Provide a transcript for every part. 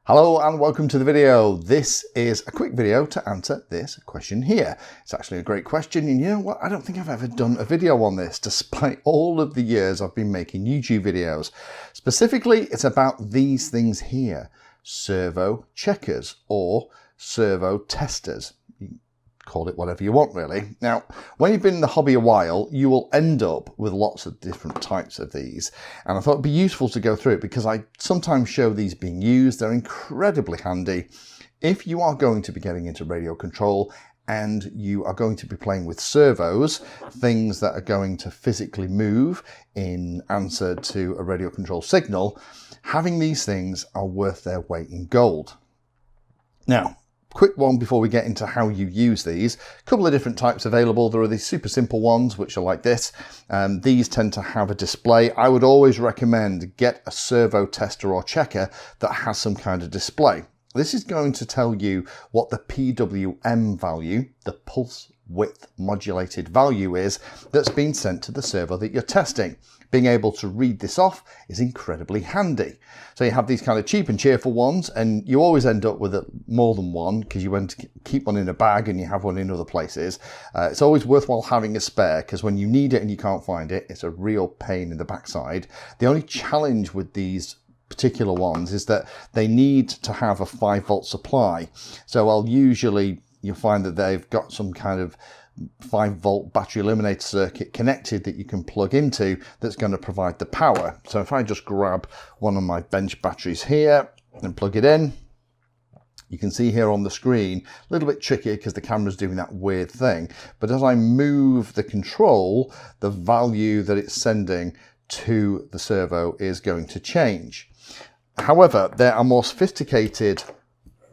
Hello and welcome to the video. This is a quick video to answer this question here. It's actually a great question, and you know what? I don't think I've ever done a video on this despite all of the years I've been making YouTube videos. Specifically, it's about these things here: servo checkers or servo testers. Call it whatever you want, really. Now, when you've been in the hobby a while, you will end up with lots of different types of these. And I thought it'd be useful to go through it because I sometimes show these being used. They're incredibly handy if you are going to be getting into radio control and you are going to be playing with servos, things that are going to physically move in answer to a radio control signal. Having these things are worth their weight in gold. Now, quick one before we get into how you use these. A couple of different types available. There are these super simple ones which are like this. These tend to have a display. I would always recommend get a servo tester or checker that has some kind of display. This is going to tell you what the PWM value, the pulse width modulated value, is that's been sent to the servo that you're testing. Being able to read this off is incredibly handy. So you have these kind of cheap and cheerful ones, and you always end up with more than one because you want to keep one in a bag and you have one in other places. It's always worthwhile having a spare because when you need it and you can't find it, it's a real pain in the backside. The only challenge with these particular ones is that they need to have a 5-volt supply. So you'll find that they've got some kind of 5-volt battery eliminator circuit connected that you can plug into that's going to provide the power. So if I just grab one of my bench batteries here and plug it in, you can see here on the screen, a little bit tricky because the camera's doing that weird thing, but as I move the control, the value that it's sending to the servo is going to change. However, there are more sophisticated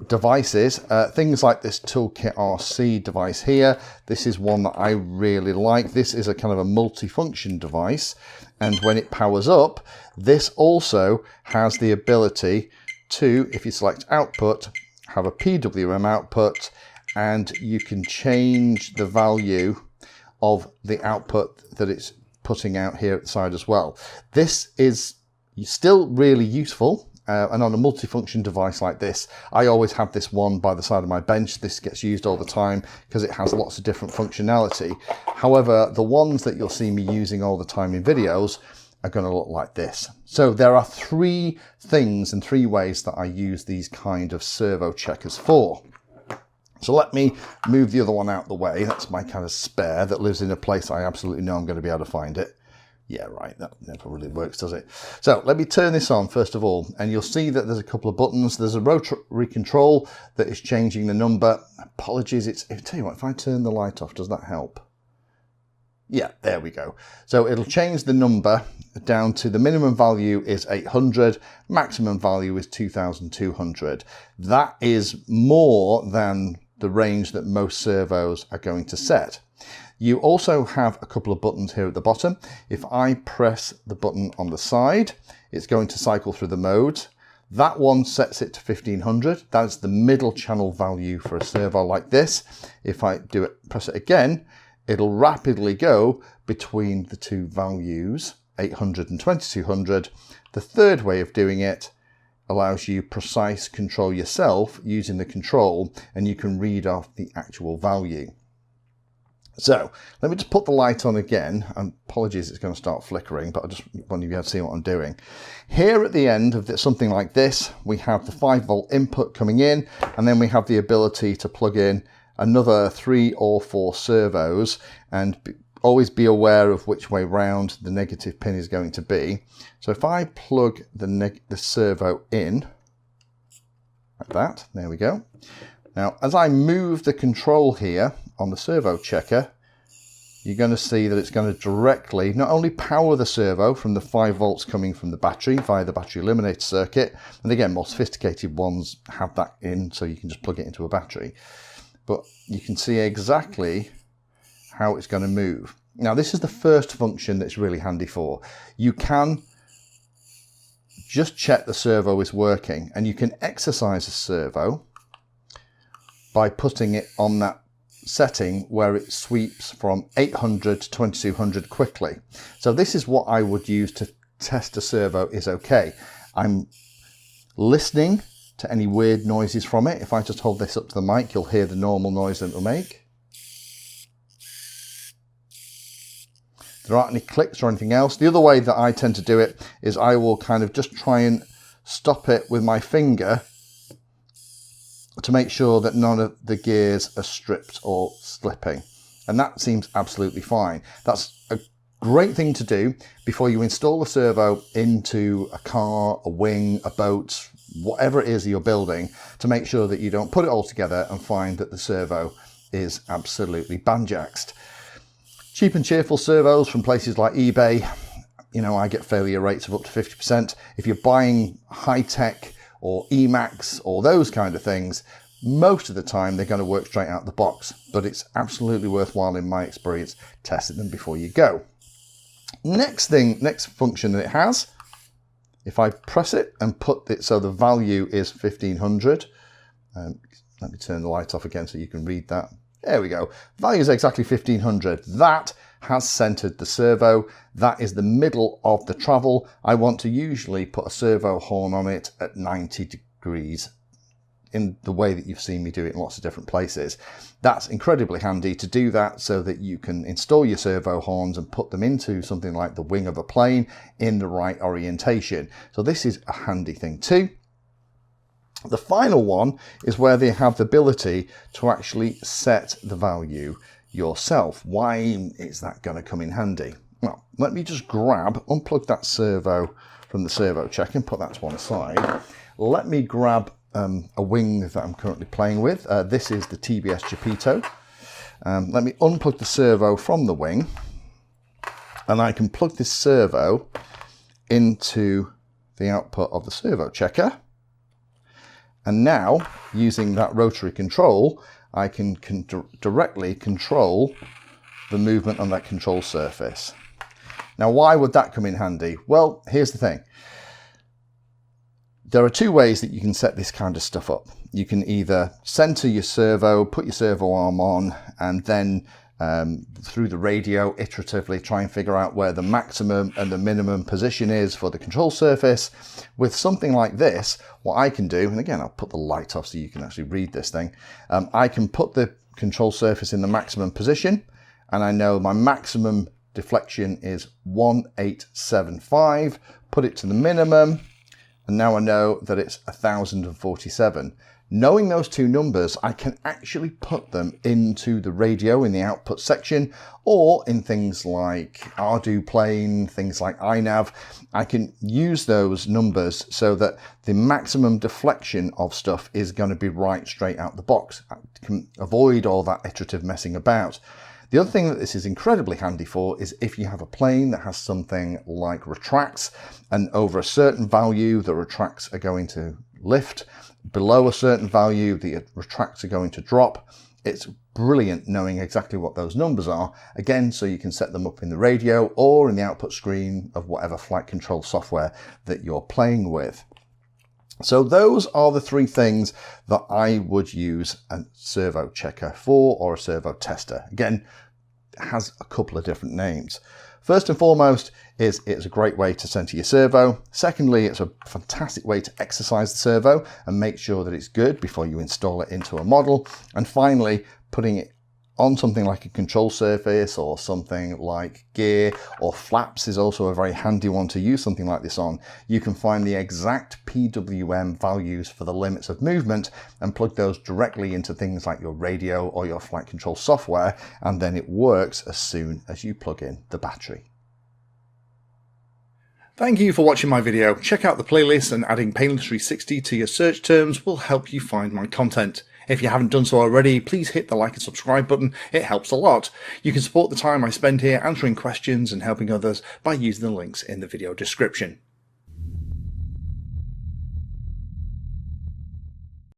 devices, things like this Toolkit RC device here. This is one that I really like. This is a kind of a multifunction device, and when it powers up, this also has the ability to, if you select output, have a PWM output, and you can change the value of the output that it's putting out here at the side as well. This is still really useful. And on a multifunction device like this, I always have this one by the side of my bench. This gets used all the time because it has lots of different functionality. However, the ones that you'll see me using all the time in videos are going to look like this. So there are 3 things and 3 ways that I use these kind of servo checkers for. So let me move the other one out the way. That's my kind of spare that lives in a place I absolutely know I'm going to be able to find it. Yeah, right, that never really works, does it? So let me turn this on first of all, and you'll see that there's a couple of buttons. There's a rotary control that is changing the number. Apologies, I tell you what, if I turn the light off, does that help? Yeah, there we go. So it'll change the number down to the minimum value is 800, maximum value is 2200. That is more than the range that most servos are going to set. You also have a couple of buttons here at the bottom. If I press the button on the side, it's going to cycle through the modes. That one sets it to 1500. That is the middle channel value for a servo like this. If I press it again, it'll rapidly go between the 2 values, 800 and 2200. The third way of doing it allows you precise control yourself using the control, and you can read off the actual value. So let me just put the light on again, and apologies it's going to start flickering, but I just want you to be able to see what I'm doing. Here at the end of something like this, we have the 5-volt input coming in, and then we have the ability to plug in another 3 or 4 servos, and always be aware of which way round the negative pin is going to be. So if I plug the servo in, like that, there we go. Now, as I move the control here on the servo checker, you're going to see that it's going to directly not only power the servo from the 5 volts coming from the battery via the battery eliminator circuit, and again, more sophisticated ones have that in, so you can just plug it into a battery, but you can see exactly how it's going to move. Now, this is the first function that's really handy for. You can just check the servo is working, and you can exercise a servo by putting it on that setting where it sweeps from 800 to 2200 quickly. So this is what I would use to test a servo is okay. I'm listening to any weird noises from it. If I just hold this up to the mic, you'll hear the normal noise that it'll make. There aren't any clicks or anything else. The other way that I tend to do it is I will kind of just try and stop it with my finger to make sure that none of the gears are stripped or slipping. And that seems absolutely fine. That's a great thing to do before you install a servo into a car, a wing, a boat, whatever it is that you're building, to make sure that you don't put it all together and find that the servo is absolutely banjaxed. Cheap and cheerful servos from places like eBay, you know, I get failure rates of up to 50%. If you're buying high-tech or Emacs or those kind of things, most of the time they're going to work straight out the box, but it's absolutely worthwhile in my experience testing them before you go. Next function that it has, if I press it and put it so the value is 1500, let me turn the light off again so you can read that. There we go. Value is exactly 1500. That has centered the servo. That is the middle of the travel. I want to usually put a servo horn on it at 90 degrees in the way that you've seen me do it in lots of different places. That's incredibly handy to do that so that you can install your servo horns and put them into something like the wing of a plane in the right orientation. So this is a handy thing too. The final one is where they have the ability to actually set the value yourself. Why is that going to come in handy? Well, let me just unplug that servo from the servo check and put that to one side. Let me grab a wing that I'm currently playing with. This is the TBS Geppetto. Let me unplug the servo from the wing, and I can plug this servo into the output of the servo checker. And now, using that rotary control, I can directly control the movement on that control surface. Now, why would that come in handy? Well, here's the thing. There are two ways that you can set this kind of stuff up. You can either center your servo, put your servo arm on, and then through the radio iteratively try and figure out where the maximum and the minimum position is for the control surface. With something like this, what I can do, and again I'll put the light off so you can actually read this thing, I can put the control surface in the maximum position, and I know my maximum deflection is 1875, put it to the minimum, and now I know that it's 1047. Knowing those two numbers, I can actually put them into the radio in the output section, or in things like Ardu plane, things like iNav. I can use those numbers so that the maximum deflection of stuff is going to be right straight out the box. I can avoid all that iterative messing about. The other thing that this is incredibly handy for is if you have a plane that has something like retracts, and over a certain value the retracts are going to lift, below a certain value the retracts are going to drop. It's brilliant knowing exactly what those numbers are, again, so you can set them up in the radio or in the output screen of whatever flight control software that you're playing with. So those are the three things that I would use a servo checker for, or a servo tester. Again, it has a couple of different names. First and foremost is it's a great way to center your servo. Secondly, it's a fantastic way to exercise the servo and make sure that it's good before you install it into a model. And finally, putting it on something like a control surface or something like gear or flaps is also a very handy one to use something like this on. You can find the exact PWM values for the limits of movement and plug those directly into things like your radio or your flight control software, and then it works as soon as you plug in the battery. Thank you for watching my video. Check out the playlist, and adding Painless 360 to your search terms will help you find my content. If you haven't done so already, please hit the like and subscribe button. It helps a lot. You can support the time I spend here answering questions and helping others by using the links in the video description.